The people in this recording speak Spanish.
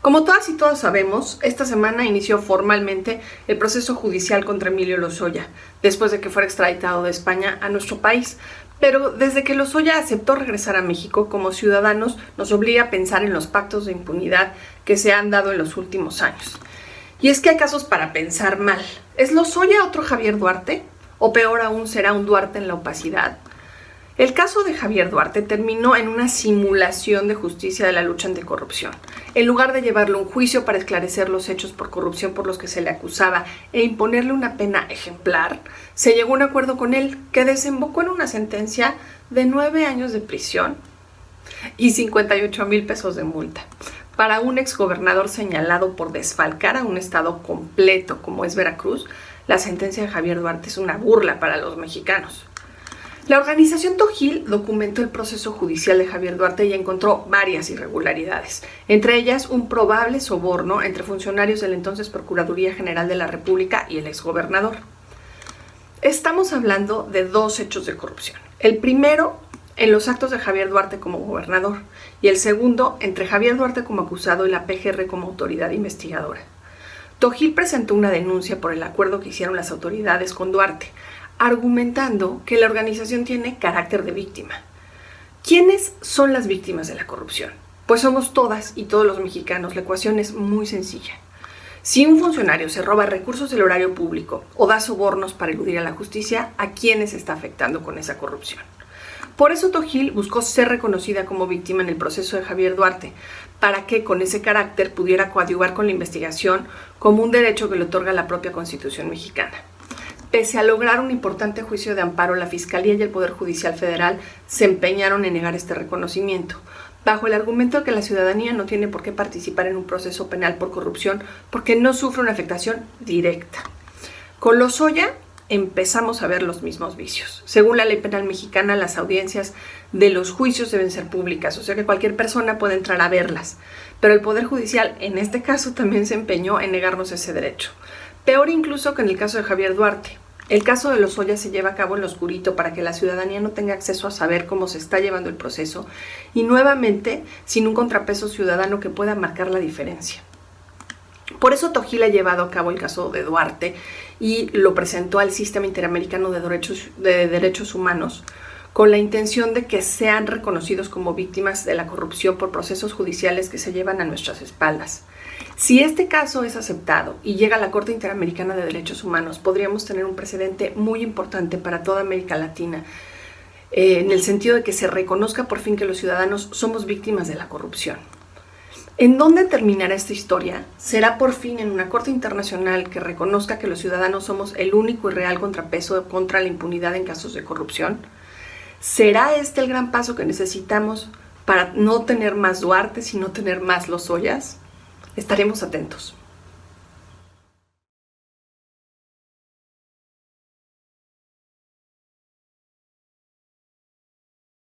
Como todas y todos sabemos, esta semana inició formalmente el proceso judicial contra Emilio Lozoya, después de que fuera extraditado de España a nuestro país. Pero desde que Lozoya aceptó regresar a México, como ciudadanos nos obliga a pensar en los pactos de impunidad que se han dado en los últimos años. Y es que hay casos para pensar mal. ¿Es Lozoya otro Javier Duarte? ¿O peor aún, será un Duarte en la opacidad? El caso de Javier Duarte terminó en una simulación de justicia de la lucha anticorrupción. En lugar de llevarlo a un juicio para esclarecer los hechos por corrupción por los que se le acusaba e imponerle una pena ejemplar, se llegó a un acuerdo con él que desembocó en una sentencia de 9 años de prisión y 58,000 pesos de multa para un exgobernador señalado por desfalcar a un estado completo como es Veracruz. La sentencia de Javier Duarte es una burla para los mexicanos. La organización Tojil documentó el proceso judicial de Javier Duarte y encontró varias irregularidades, entre ellas un probable soborno entre funcionarios de la entonces Procuraduría General de la República y el exgobernador. Estamos hablando de dos hechos de corrupción. El primero, en los actos de Javier Duarte como gobernador, y el segundo, entre Javier Duarte como acusado y la PGR como autoridad investigadora. Tojil presentó una denuncia por el acuerdo que hicieron las autoridades con Duarte, argumentando que la organización tiene carácter de víctima. ¿Quiénes son las víctimas de la corrupción? Pues somos todas y todos los mexicanos. La ecuación es muy sencilla. Si un funcionario se roba recursos del erario público o da sobornos para eludir a la justicia, ¿a quiénes está afectando con esa corrupción? Por eso Tojil buscó ser reconocida como víctima en el proceso de Javier Duarte, para que con ese carácter pudiera coadyuvar con la investigación como un derecho que le otorga la propia Constitución mexicana. Pese a lograr un importante juicio de amparo, la Fiscalía y el Poder Judicial Federal se empeñaron en negar este reconocimiento, bajo el argumento de que la ciudadanía no tiene por qué participar en un proceso penal por corrupción porque no sufre una afectación directa. Con Lozoya empezamos a ver los mismos vicios. Según la ley penal mexicana, las audiencias de los juicios deben ser públicas, o sea que cualquier persona puede entrar a verlas, pero el Poder Judicial en este caso también se empeñó en negarnos ese derecho. Peor incluso que en el caso de Javier Duarte. El caso de Lozoya se lleva a cabo en lo oscurito para que la ciudadanía no tenga acceso a saber cómo se está llevando el proceso y nuevamente sin un contrapeso ciudadano que pueda marcar la diferencia. Por eso Tojil ha llevado a cabo el caso de Duarte y lo presentó al Sistema Interamericano de Derechos Humanos con la intención de que sean reconocidos como víctimas de la corrupción por procesos judiciales que se llevan a nuestras espaldas. Si este caso es aceptado y llega a la Corte Interamericana de Derechos Humanos, podríamos tener un precedente muy importante para toda América Latina, en el sentido de que se reconozca por fin que los ciudadanos somos víctimas de la corrupción. ¿En dónde terminará esta historia? ¿Será por fin en una corte internacional que reconozca que los ciudadanos somos el único y real contrapeso contra la impunidad en casos de corrupción? ¿Será este el gran paso que necesitamos para no tener más Duarte, sino tener más Lozoyas? Estaremos atentos.